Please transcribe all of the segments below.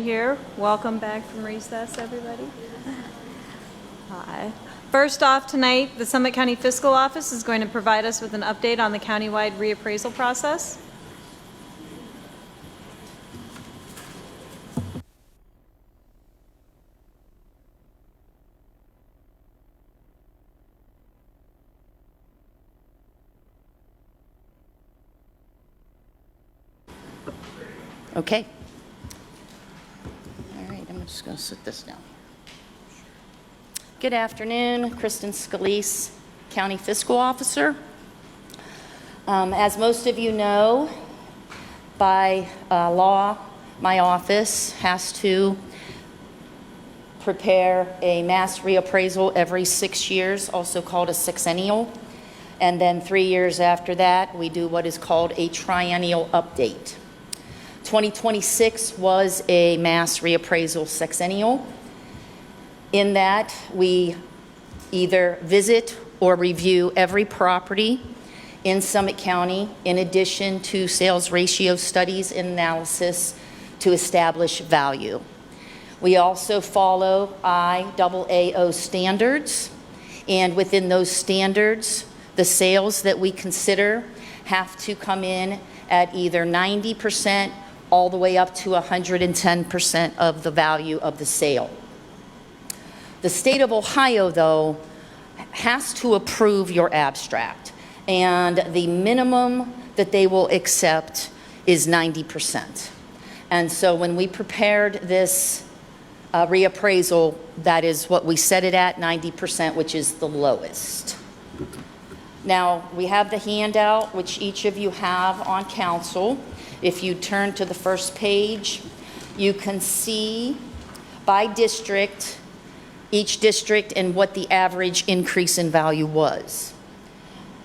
here. Welcome back from recess, everybody. Hi. First off tonight, the Summit County Fiscal Office is going to provide us with an update on the countywide reappraisal process. Okay. All right, I'm just going to sit this down. Good afternoon, Kristen Scalise, County Fiscal Officer. As most of you know, by law, my office has to prepare a mass reappraisal every 6 years, also called a sexennial. And then 3 years after that, we do what is called a triennial update. 2026 was a mass reappraisal sexennial. In that, we either visit or review every property in Summit County, in addition to sales ratio studies and analysis to establish value. We also follow IAAO standards, and within those standards, the sales that we consider have to come in at either 90% all the way up to 110% of the value of the sale. The state of Ohio, though, has to approve your abstract, and the minimum that they will accept is 90%. And so when we prepared this reappraisal, that is what we set it at, 90%, which is the lowest. Now, we have the handout, which each of you have on council. If you turn to the first page, you can see by district, each district and what the average increase in value was.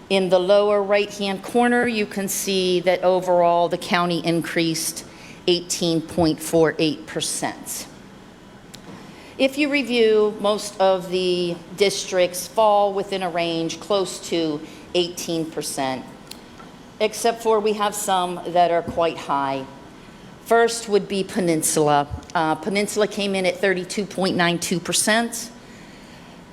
In the lower right-hand corner, you can see that overall the county increased 18.48%. If you review, most of the districts fall within a range close to 18%. Except for we have some that are quite high. First would be Peninsula. Peninsula came in at 32.92%.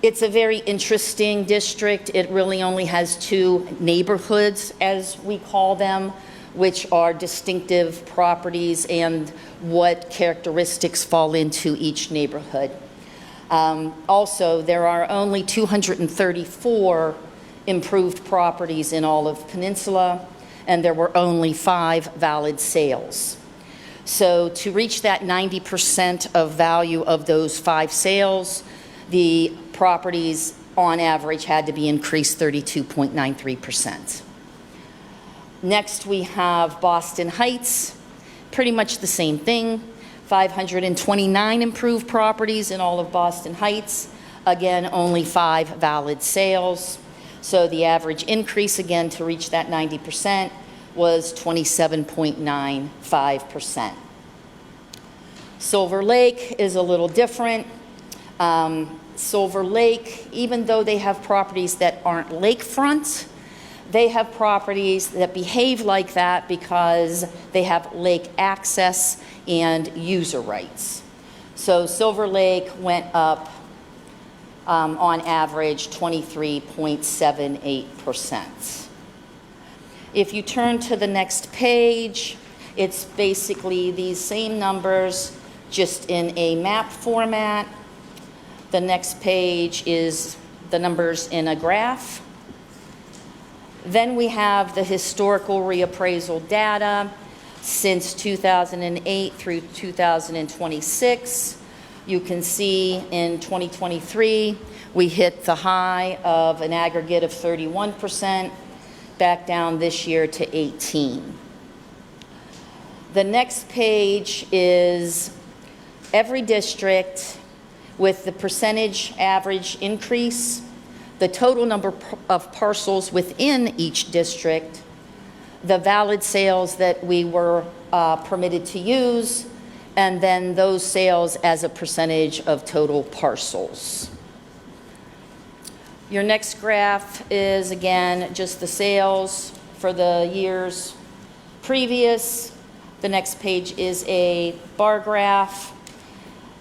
It's a very interesting district. It really only has two neighborhoods, as we call them, which are distinctive properties and what characteristics fall into each neighborhood. Also, there are only 234 improved properties in all of Peninsula, and there were only 5 valid sales. So to reach that 90% of value of those 5 sales, the properties on average had to be increased 32.93%. Next, we have Boston Heights, pretty much the same thing, 529 improved properties in all of Boston Heights. Again, only 5 valid sales. So the average increase, again, to reach that 90% was 27.95%. Silver Lake is a little different. Silver Lake, even though they have properties that aren't lakefront, they have properties that behave like that because they have lake access and user rights. So Silver Lake went up on average 23.78%. If you turn to the next page, it's basically these same numbers, just in a map format. The next page is the numbers in a graph. Then we have the historical reappraisal data since 2008 through 2026. You can see in 2023, we hit the high of an aggregate of 31%, back down this year to 18%. The next page is every district with the percentage average increase, the total number of parcels within each district, the valid sales that we were permitted to use, and then those sales as a percentage of total parcels. Your next graph is, again, just the sales for the years previous. The next page is a bar graph.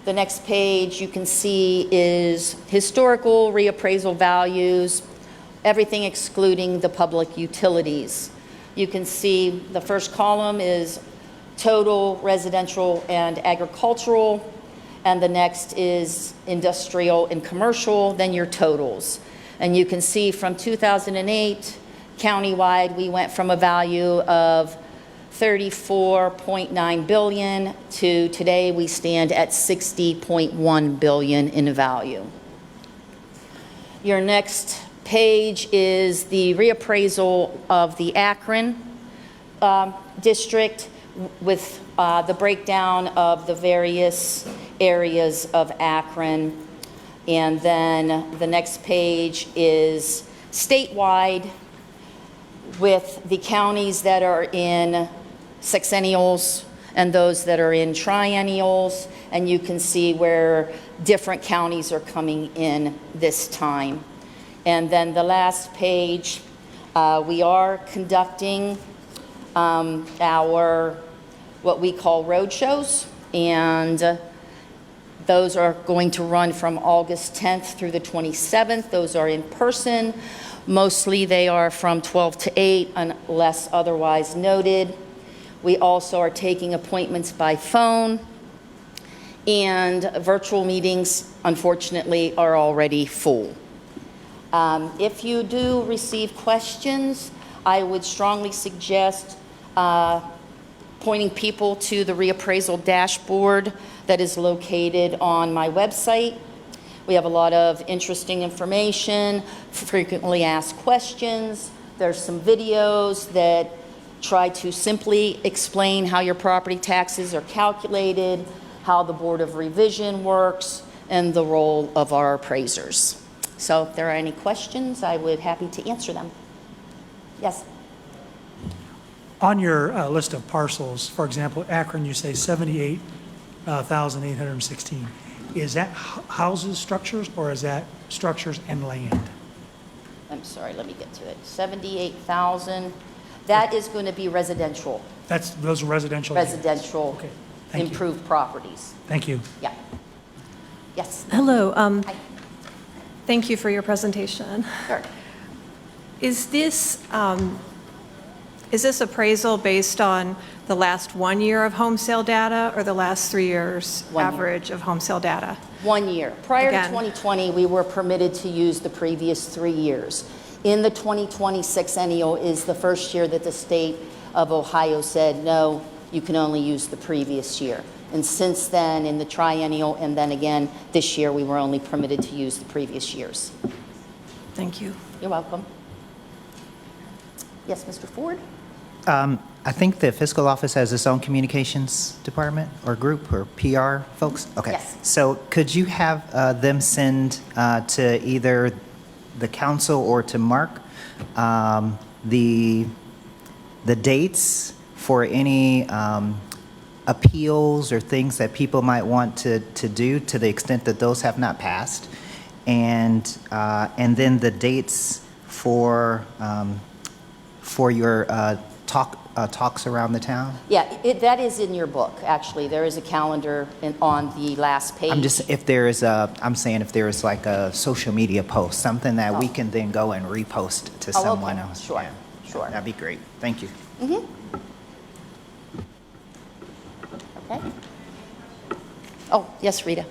The next page you can see is historical reappraisal values, everything excluding the public utilities. You can see the first column is total residential and agricultural, and the next is industrial and commercial, then your totals. And you can see from 2008, countywide, we went from a value of 34.9 billion to today we stand at 60.1 billion in value. Your next page is the reappraisal of the Akron district with the breakdown of the various areas of Akron. And then the next page is statewide with the counties that are in sexennials and those that are in triennials, and you can see where different counties are coming in this time. And then the last page, we are conducting our what we call road shows, and those are going to run from August 10th through the 27th. Those are in person. Mostly they are from 12 to 8 unless otherwise noted. We also are taking appointments by phone, and virtual meetings, unfortunately, are already full. If you do receive questions, I would strongly suggest pointing people to the reappraisal dashboard that is located on my website. We have a lot of interesting information, frequently asked questions. There's some videos that try to simply explain how your property taxes are calculated, how the Board of Revision works, and the role of our appraisers. So if there are any questions, I would be happy to answer them. Yes? On your list of parcels, for example, Akron, you say 78,816. Is that houses, structures, or is that structures and land? I'm sorry, let me get to it. 78,000. That is going to be residential. Those are residential? Residential Okay, thank you. improved properties. Thank you. Yeah. Yes. Hello. Hi. Thank you for your presentation. Sure. Is this appraisal based on the last 1 year of home sale data or the last 3 years 1 year. average of home sale data? 1 year. Prior to Again. 2020, we were permitted to use the previous 3 years. In the 2020 sexennial is the first year that the state of Ohio said, no, you can only use the previous year. And since then, in the triennial, and then again this year, we were only permitted to use the previous years. Thank you. You're welcome. Yes, Mr. Ford? I think the fiscal office has its own communications department or group or PR folks? Okay. Yes. So could you have them send to either the council or to Mark the dates for any appeals or things that people might want to do to the extent that those have not passed, and then the dates for your talks around the town? Yeah, that is in your book, actually. There is a calendar on the last page. If there is like a social media post, something that we can then go and repost to someone okay. else. Sure, Yeah. sure. That'd be great. Thank you. Okay. Oh, yes, Rita.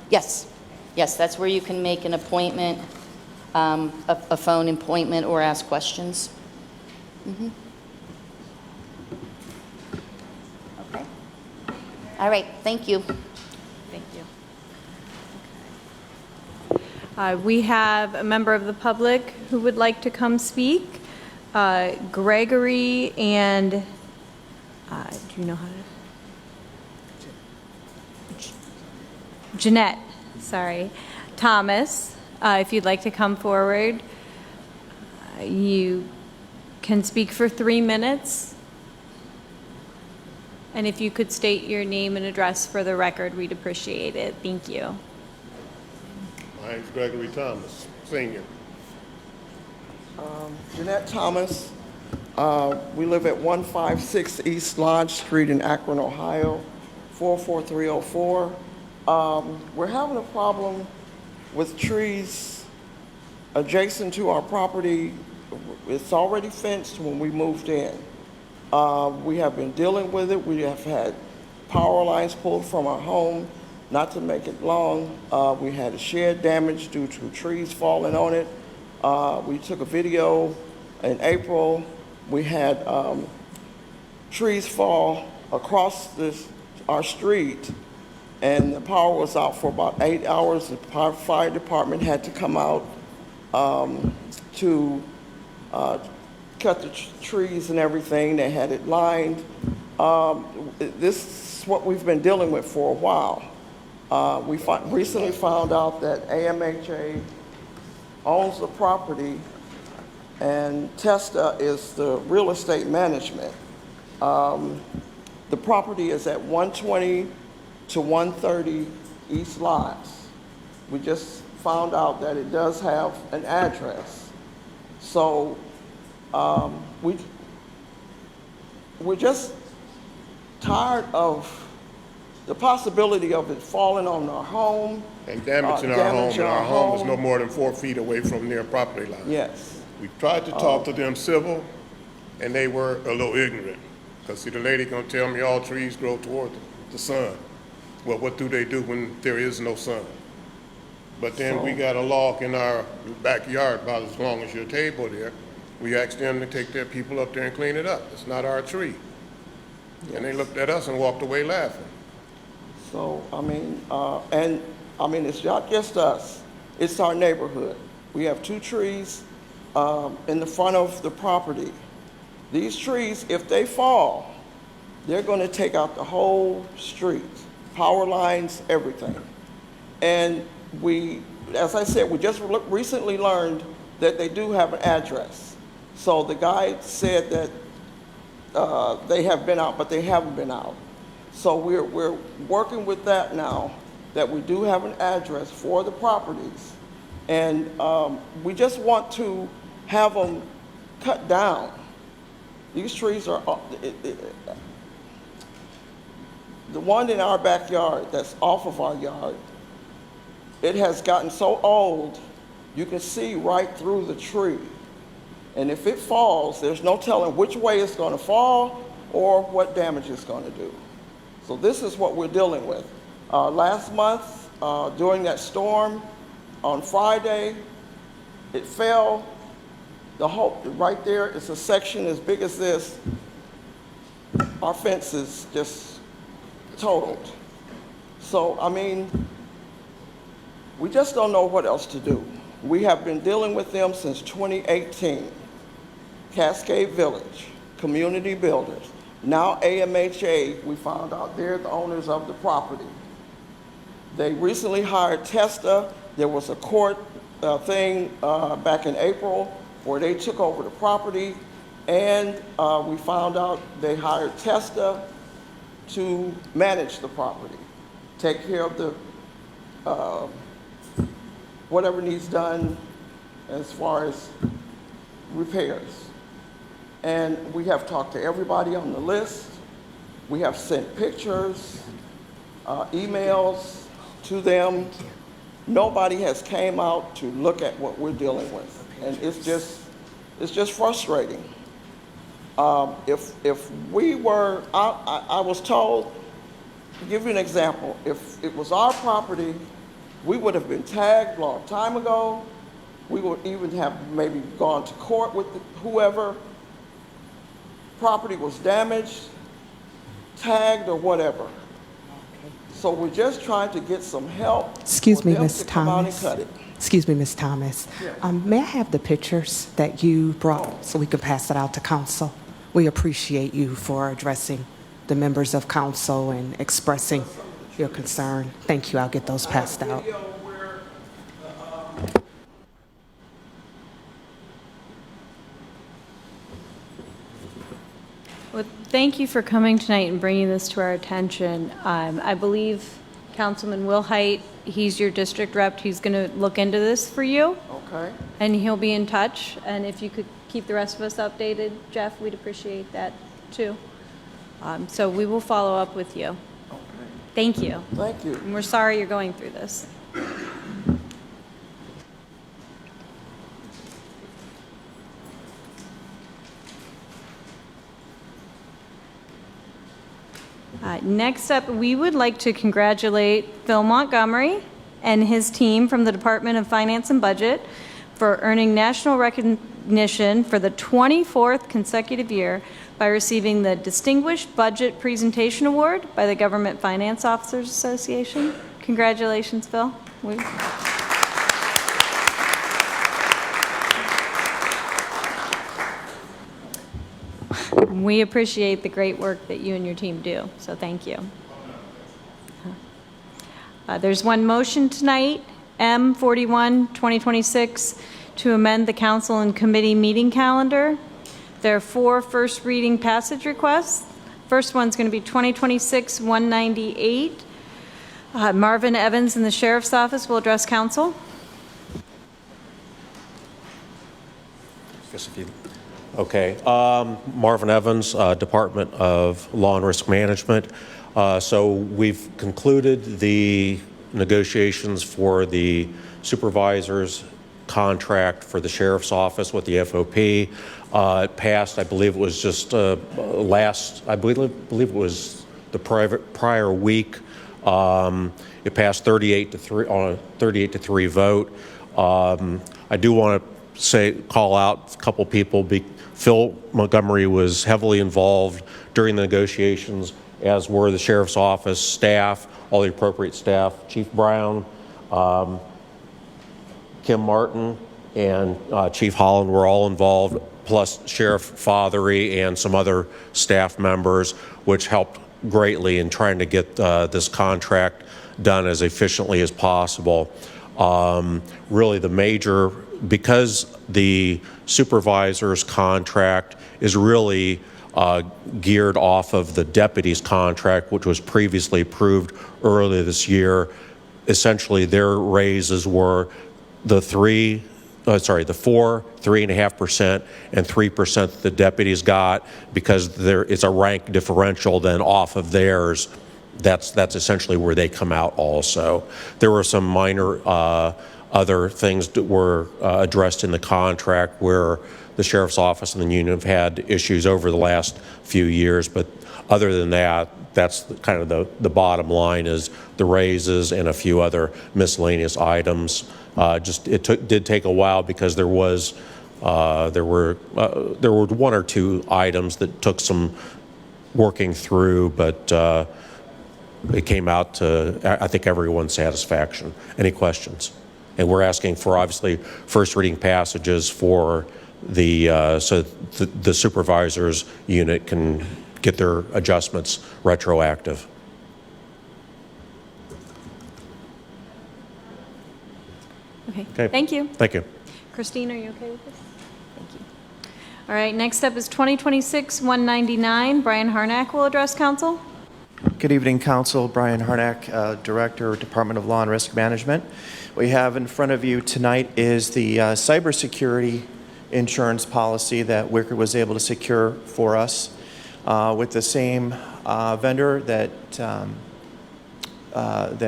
Yes, yes, that's where you can make an appointment, a phone appointment, or ask questions. Okay. All right, thank you. Thank you. We have a member of the public who would like to come speak. Gregory and, do you know how to? Jeanette, sorry. Thomas, if you'd like to come forward. You can speak for 3 minutes. And if you could state your name and address for the record, we'd appreciate it. Thank you. My name's Gregory Thomas, Senior. Jeanette Thomas. We live at 156 East Lodge Street in Akron, Ohio, 44304. We're having a problem with trees adjacent to our property. It's already fenced when we moved in. We have been dealing with it. We have had power lines pulled from our home. Not to make it long, we had a shed damage due to trees falling on it. We took a video in April. We had trees fall across our street, and the power was out for about 8 hours. The fire department had to come out to cut the trees and everything. They had it lined. This is what we've been dealing with for a while. We recently found out that AMHA owns the property and Testa is the real estate management. The property is at 120 to 130 East Lots. We just found out that it does have an address. So we're just tired of the possibility of it falling on our home. And damaging our home, and our home is no more than 4 feet away from their property line. Yes. We tried to talk to them civil, and they were a little ignorant. Because see, the lady gonna tell me all trees grow toward the sun. Well, what do they do when there is no sun? But then we got a log in our backyard about as long as your table there. We asked them to take their people up there and clean it up. It's not our tree. And they looked at us and walked away laughing. So, it's not just us, it's our neighborhood. We have 2 trees in the front of the property. These trees, if they fall, they're gonna take out the whole street, power lines, everything. And as I said, we just recently learned that they do have an address. So the guy said that they have been out, but they haven't been out. So we're working with that now, that we do have an address for the properties. And we just want to have them cut down. These trees are, the one in our backyard that's off of our yard, it has gotten so old, you can see right through the tree. And if it falls, there's no telling which way it's gonna fall or what damage it's gonna do. So this is what we're dealing with. Last month, during that storm, on Friday, it fell. Right there, it's a section as big as this. Our fence is just totaled. So, we just don't know what else to do. We have been dealing with them since 2018. Cascade Village, Community Builders. Now AMHA, we found out they're the owners of the property. They recently hired Testa. There was a court thing back in April where they took over the property, and we found out they hired Testa to manage the property, take care of the whatever needs done as far as repairs. And we have talked to everybody on the list. We have sent pictures, emails to them. Nobody has came out to look at what we're dealing with. And it's just frustrating. If we were, I was told, to give you an example, if it was our property, we would have been tagged a long time ago. We would even have maybe gone to court with whoever. Property was damaged, tagged, or whatever. So we're just trying to get some help. Excuse me, for them Ms. to come out and Thomas. cut it. Excuse me, Ms. Thomas. Yes. May I have the pictures that you brought so we can pass it out to council? We appreciate you for addressing the members of council and expressing your concern. Thank you. I'll get those passed out. Video where, Well, thank you for coming tonight and bringing this to our attention. I believe Councilman Wilhite, he's your district rep, he's going to look into this for you. Okay. and he'll be in touch. And if you could keep the rest of us updated, Jeff, we'd appreciate that too. So we will follow up with you. Thank you. Thank you. And we're sorry you're going through this. Next up, we would like to congratulate Phil Montgomery and his team from the Department of Finance and Budget for earning national recognition for the 24th consecutive year by receiving the Distinguished Budget Presentation Award by the Government Finance Officers Association. Congratulations, Phil. We appreciate the great work that you and your team do, so thank you. There's one motion tonight, M41, 2026, to amend the council and committee meeting calendar. There are 4 first reading passage requests. First one's going to be 2026-198. Marvin Evans in the Sheriff's Office will address council. Okay. Marvin Evans, Department of Law and Risk Management. So we've concluded the negotiations for the supervisor's contract for the Sheriff's Office with the FOP. It passed, I believe it was just I believe it was the prior week. It passed 38 to 3 on a 38 to 3 vote. I do want to call out a couple people. Phil Montgomery was heavily involved during the negotiations, as were the Sheriff's Office staff, all the appropriate staff. Chief Brown, Kim Martin, and Chief Holland were all involved, plus Sheriff Fothery and some other staff members, which helped greatly in trying to get this contract done as efficiently as possible. Really the major, because the supervisor's contract is really geared off of the deputy's contract, which was previously approved earlier this year. Essentially, their raises were the 4, 3.5%, and 3% that the deputies got, because there is a rank differential then off of theirs. That's essentially where they come out also. There were some minor other things that were addressed in the contract where the Sheriff's Office and the union have had issues over the last few years, but other than that, that's kind of the bottom line, is the raises and a few other miscellaneous items. It did take a while because there were 1 or 2 items that took some working through, but it came out to, I think, everyone's satisfaction. Any questions? And we're asking for, obviously, first reading passages for so the supervisor's unit can get their adjustments retroactive. Okay. Thank you. Thank you. Christine, are you okay with this? Thank you. All right, next up is 2026-199. Brian Harnack will address council. Good evening, Council. Brian Harnack, Director, Department of Law and Risk Management. What we have in front of you tonight is the cybersecurity insurance policy that Wickard was able to secure for us with the same vendor that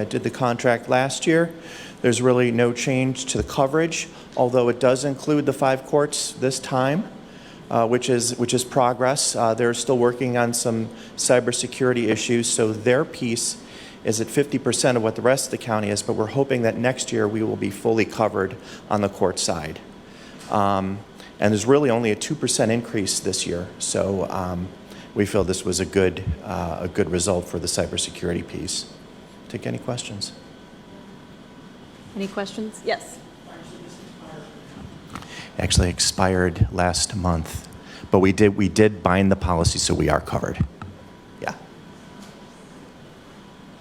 did the contract last year. There's really no change to the coverage, although it does include the 5 courts this time, which is progress. They're still working on some cybersecurity issues, so their piece is at 50% of what the rest of the county is, but we're hoping that next year we will be fully covered on the court side. And there's really only a 2% increase this year, so we feel this was a good result for the cybersecurity piece. Take any questions? Any questions? Yes. Actually expired last month, but we did bind the policy, so we are covered. Yeah.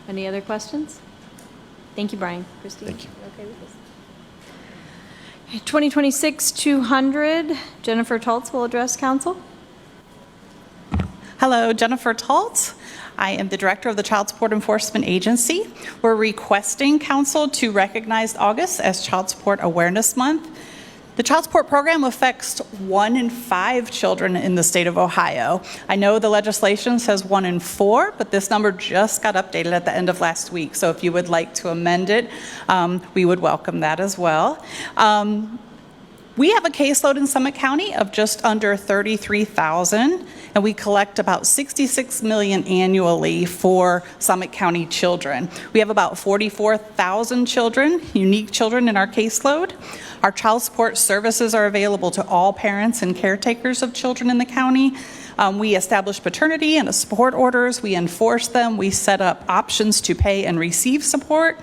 Any other questions? Thank you, Brian. Christine? Thank you. Okay with this? 2026-200, Jennifer Taltz will address council. Hello, Jennifer Taltz. I am the Director of the Child Support Enforcement Agency. We're requesting council to recognize August as Child Support Awareness Month. The child support program affects 1 in 5 children in the state of Ohio. I know the legislation says 1 in 4, but this number just got updated at the end of last week. So if you would like to amend it, we would welcome that as well. We have a caseload in Summit County of just under 33,000, and we collect about $66 million annually for Summit County children. We have about 44,000 children, unique children in our caseload. Our child support services are available to all parents and caretakers of children in the county. We establish paternity and support orders. We enforce them. We set up options to pay and receive support.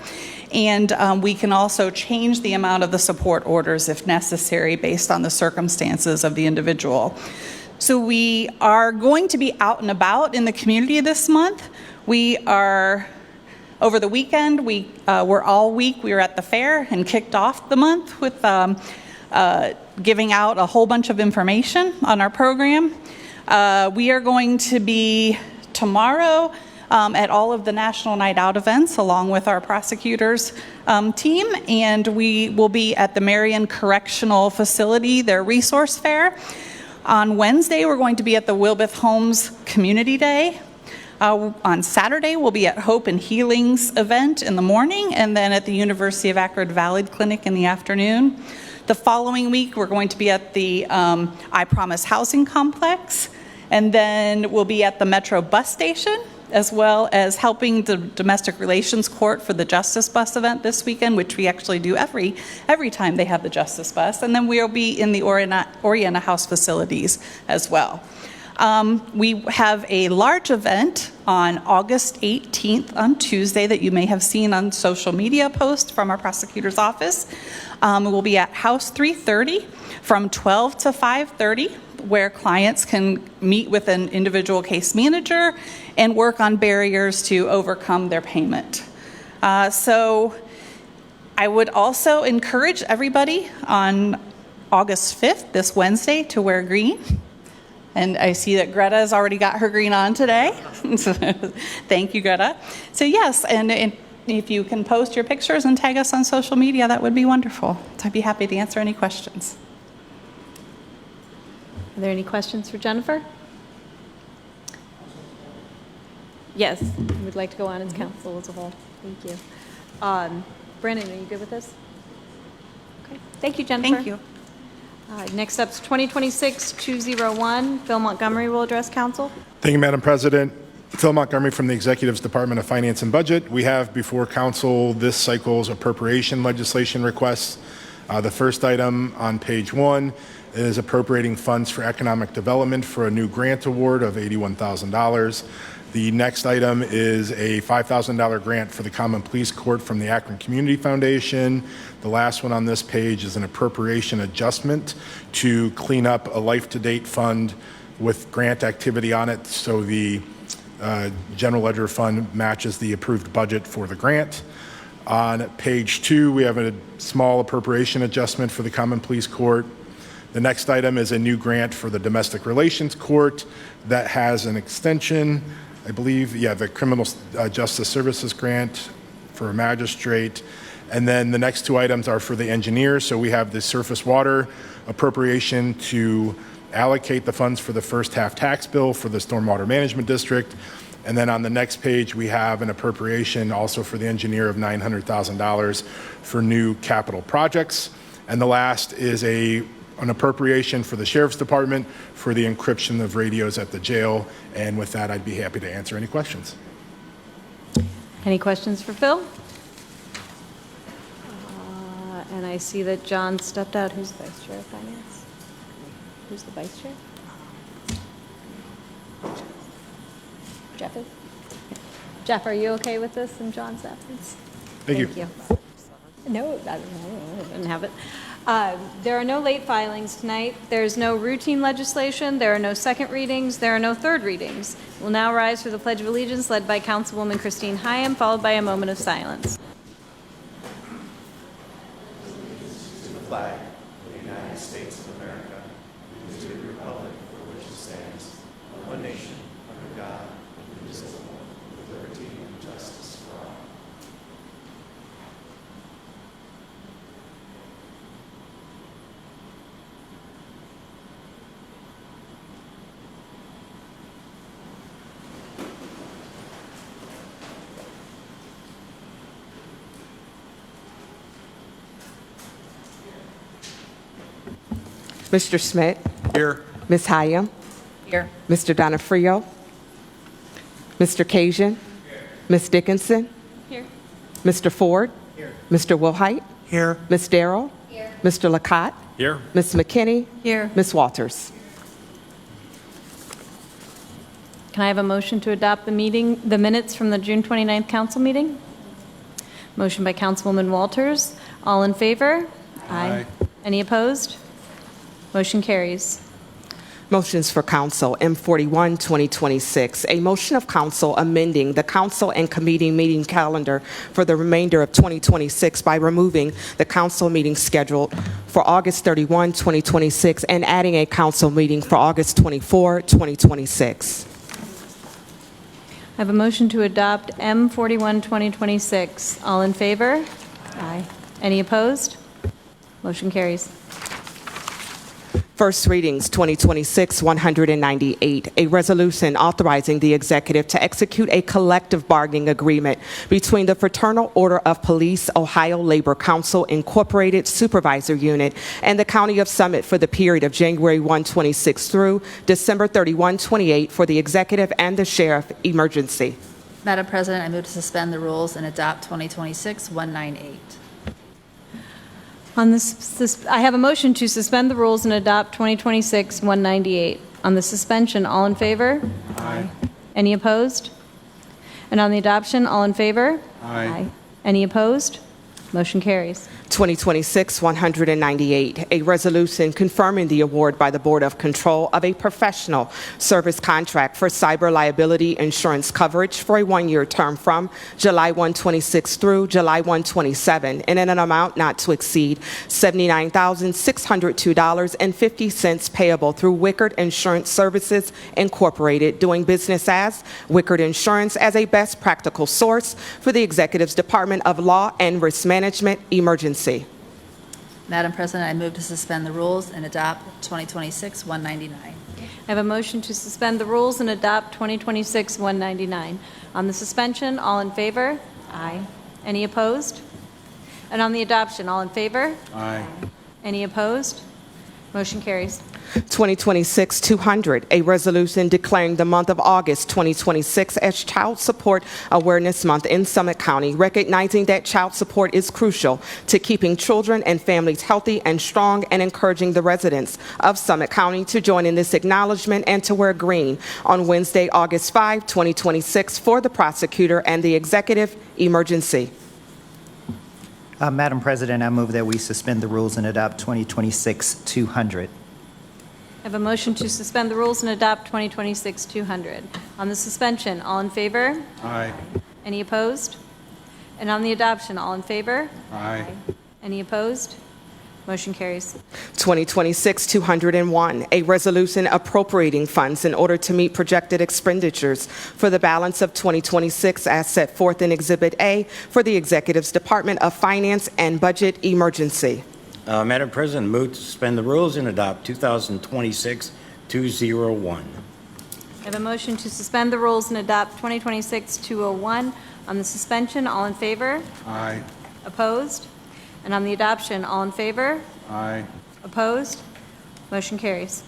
And we can also change the amount of the support orders if necessary based on the circumstances of the individual. So we are going to be out and about in the community this month. We are, over the weekend, we were all week, we were at the fair and kicked off the month with giving out a whole bunch of information on our program. We are going to be tomorrow at all of the National Night Out events along with our prosecutors team, and we will be at the Marion Correctional Facility, their resource fair. On Wednesday, we're going to be at the Wilbeth Homes Community Day. On Saturday, we'll be at Hope and Healing's event in the morning, and then at the University of Akron Valley Clinic in the afternoon. The following week, we're going to be at the I Promise Housing Complex, and then we'll be at the Metro Bus Station, as well as helping the Domestic Relations Court for the Justice Bus event this weekend, which we actually do every time they have the Justice Bus. And then we'll be in the Oriana House facilities as well. We have a large event on August 18th on Tuesday that you may have seen on social media posts from our prosecutor's office. We'll be at House 330 from 12 to 5:30, where clients can meet with an individual case manager and work on barriers to overcome their payment. So I would also encourage everybody on August 5th, this Wednesday, to wear green. And I see that Greta has already got her green on today. Thank you, Greta. So yes, and if you can post your pictures and tag us on social media, that would be wonderful. So I'd be happy to answer any questions. Are there any questions for Jennifer? Yes, we'd like to go on as council as a whole. Thank you. Brandon, are you good with this? Okay. Thank you, Jennifer. Thank you. Next up is 2026-201. Phil Montgomery will address council. Thank you, Madam President. Phil Montgomery from the Executive's Department of Finance and Budget. We have before council this cycle's appropriation legislation requests. The first item on page 1 is appropriating funds for economic development for a new grant award of $81,000. The next item is a $5,000 grant for the Common Police Court from the Akron Community Foundation. The last one on this page is an appropriation adjustment to clean up a life-to-date fund with grant activity on it, so the general ledger fund matches the approved budget for the grant. On page 2, we have a small appropriation adjustment for the Common Police Court. The next item is a new grant for the Domestic Relations Court that has an extension, I believe, the Criminal Justice Services Grant for a magistrate. And then the next 2 items are for the engineers. So we have the surface water appropriation to allocate the funds for the first half tax bill for the Stormwater Management District. And then on the next page, we have an appropriation also for the engineer of $900,000 for new capital projects. And the last is an appropriation for the Sheriff's Department for the encryption of radios at the jail. And with that, I'd be happy to answer any questions. Any questions for Phil? And I see that John stepped out. Who's the Vice Chair of Finance? Who's the Vice Chair? Jeff is? Jeff, are you okay with this in John's absence? Thank you. No, I didn't have it. There are no late filings tonight. There's no routine legislation. There are no second readings. There are no third readings. We'll now rise for the Pledge of Allegiance led by Councilwoman Christine Hyam, followed by a moment of silence. To the flag of the United States of America, and to the republic for which it stands, one nation, under God, indivisible, with liberty and justice for all. Mr. Schmidt, Here. Ms. Hyam, Here. Mr. Donofrio, Mr. Cajun, Ms. Dickinson, Here. Mr. Ford, Mr. Wilhite, Here. Ms. Darrow, Mr. Lacotte, Here. Ms. McKinney, Here. Ms. Walters. Can I have a motion to adopt the minutes from the June 29th council meeting? Motion by Councilwoman Walters. All in favor? Aye. Any opposed? Motion carries. Motions for council, M41, 2026. A motion of council amending the council and committee meeting calendar for the remainder of 2026 by removing the council meeting scheduled for August 31, 2026, and adding a council meeting for August 24, 2026. I have a motion to adopt M41, 2026. All in favor? Aye. Any opposed? Motion carries. First readings, 2026-198, a resolution authorizing the executive to execute a collective bargaining agreement between the Fraternal Order of Police Ohio Labor Council Incorporated Supervisor Unit and the County of Summit for the period of January 1, 26 through December 31, 28 for the executive and the sheriff emergency. Madam President, I move to suspend the rules and adopt 2026-198. On this, I have a motion to suspend the rules and adopt 2026-198. On the suspension, all in favor? Aye. Any opposed? And on the adoption, all in favor? Aye. Any opposed? Motion carries. 2026-198, a resolution confirming the award by the Board of Control of a professional service contract for cyber liability insurance coverage for a one-year term from July 1, 26 through July 1, 27, and in an amount not to exceed $79,602.50 payable through Wickard Insurance Services Incorporated, doing business as Wickard Insurance as a best practical source for the Executive's Department of Law and Risk Management emergency. Madam President, I move to suspend the rules and adopt 2026-199. I have a motion to suspend the rules and adopt 2026-199. On the suspension, all in favor? Aye. Any opposed? And on the adoption, all in favor? Aye. Any opposed? Motion carries. 2026-200, a resolution declaring the month of August 2026 as Child Support Awareness Month in Summit County, recognizing that child support is crucial to keeping children and families healthy and strong, and encouraging the residents of Summit County to join in this acknowledgement and to wear green on Wednesday, August 5, 2026 for the prosecutor and the executive emergency. Madam President, I move that we suspend the rules and adopt 2026-200. I have a motion to suspend the rules and adopt 2026-200. On the suspension, all in favor? Aye. Any opposed? And on the adoption, all in favor? Aye. Any opposed? Motion carries. 2026-201, a resolution appropriating funds in order to meet projected expenditures for the balance of 2026 as set forth in Exhibit A for the Executive's Department of Finance and Budget emergency. Madam President, move to suspend the rules and adopt 2026-201. I have a motion to suspend the rules and adopt 2026-201. On the suspension, all in favor? Aye. Opposed? And on the adoption, all in favor? Aye. Opposed? Motion carries.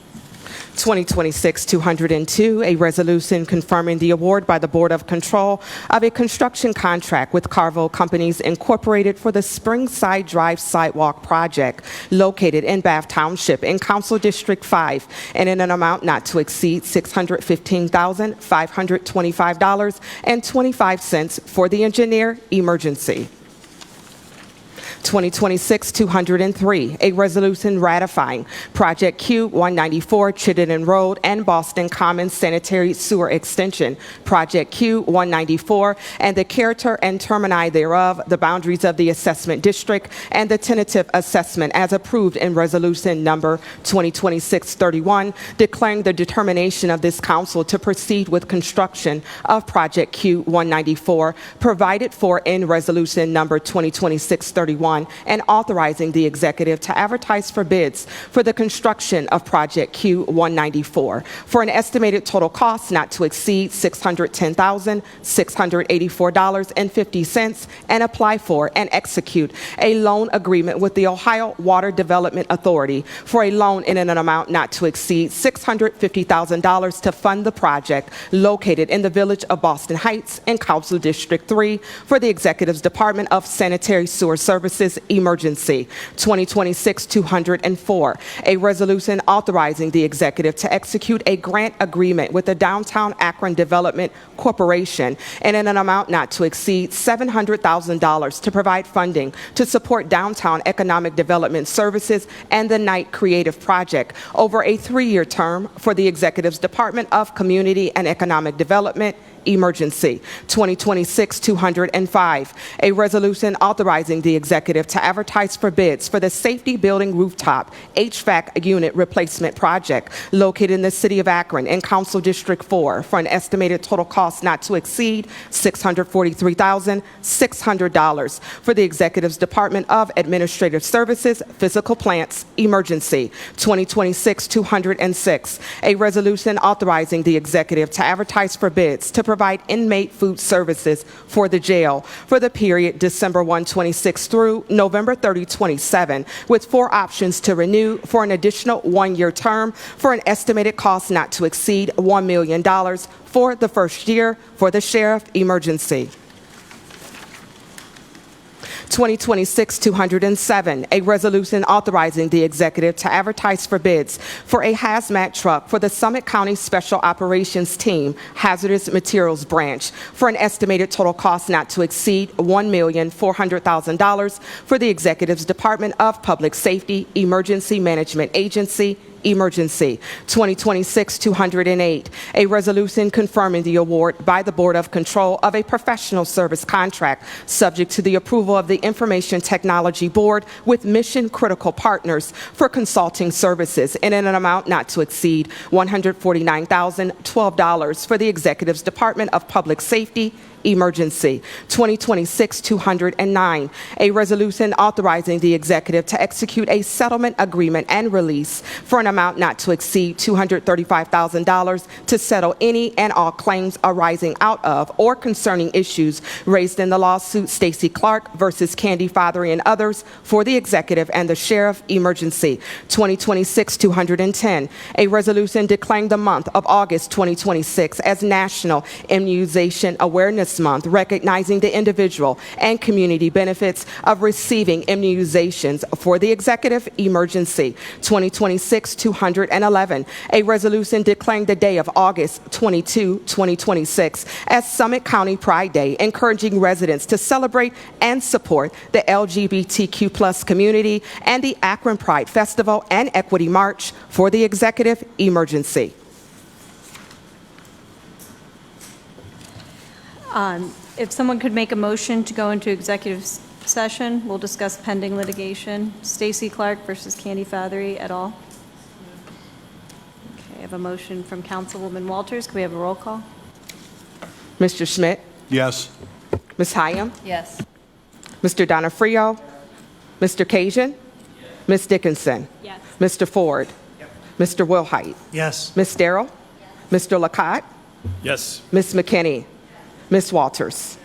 2026-202, a resolution confirming the award by the Board of Control of a construction contract with Carvo Companies Incorporated for the Springside Drive Sidewalk Project located in Bath Township in Council District 5, and in an amount not to exceed $615,525.25 for the engineer emergency. 2026-203, a resolution ratifying Project Q-194 Chittenden Road and Boston Commons Sanitary Sewer Extension, Project Q-194, and the character and termini thereof, the boundaries of the assessment district, and the tentative assessment as approved in Resolution Number 2026-31, declaring the determination of this council to proceed with construction of Project Q-194, provided for in Resolution Number 2026-31, 2021, and authorizing the executive to advertise for bids for the construction of Project Q194 for an estimated total cost not to exceed $610,684.50, and apply for and execute a loan agreement with the Ohio Water Development Authority for a loan in an amount not to exceed $650,000 to fund the project located in the Village of Boston Heights in Council District 3 for the Executive's Department of Sanitary Sewer Services Emergency. 2026-204, a resolution authorizing the executive to execute a grant agreement with the Downtown Akron Development Corporation and in an amount not to exceed $700,000 to provide funding to support downtown economic development services and the Night Creative Project over a 3-year term for the executive's Department of Community and Economic Development Emergency. 2026-205, a resolution authorizing the executive to advertise for bids for the Safety Building Rooftop HVAC Unit Replacement Project located in the City of Akron in Council District 4 for an estimated total cost not to exceed $643,600 for the executive's Department of Administrative Services Physical Plants Emergency. 2026-206, a resolution authorizing the executive to advertise for bids to provide inmate food services for the jail for the period December 1, 26 through November 30, 27, with 4 options to renew for an additional 1-year term for an estimated cost not to exceed $1 million for the first year for the sheriff emergency. 2026-207, a resolution authorizing the executive to advertise for bids for a hazmat truck for the Summit County Special Operations Team Hazardous Materials Branch for an estimated total cost not to exceed $1,400,000 for the executive's Department of Public Safety Emergency Management Agency Emergency. 2026-208, a resolution confirming the award by the Board of Control of a professional service contract subject to the approval of the Information Technology Board with Mission Critical Partners for consulting services in an amount not to exceed $149,012 for the executive's Department of Public Safety Emergency. 2026-209, a resolution authorizing the executive to execute a settlement agreement and release for an amount not to exceed $235,000 to settle any and all claims arising out of or concerning issues raised in the lawsuit Stacey Clark versus Candy Fothery and others for the executive and the sheriff emergency. 2026-210, a resolution declaring the month of August 2026 as National Immunization Awareness Month, recognizing the individual and community benefits of receiving immunizations for the executive emergency. 2026-211, a resolution declaring the day of August 22, 2026 as Summit County Pride Day, encouraging residents to celebrate and support the LGBTQ+ community and the Akron Pride Festival and Equity March for the executive emergency. If someone could make a motion to go into executive session, we'll discuss pending litigation. Stacey Clark versus Candy Fothery et al. Okay, I have a motion from Councilwoman Walters. Can we have a roll call? Mr. Schmidt? Yes. Ms. Hyam? Yes. Mr. Donofrio? Mr. Cajun? Ms. Dickinson? Yes. Mr. Ford? Mr. Wilhite? Yes. Ms. Darrow? Mr. Lacotte? Yes. Ms. McKinney? Ms. Walters?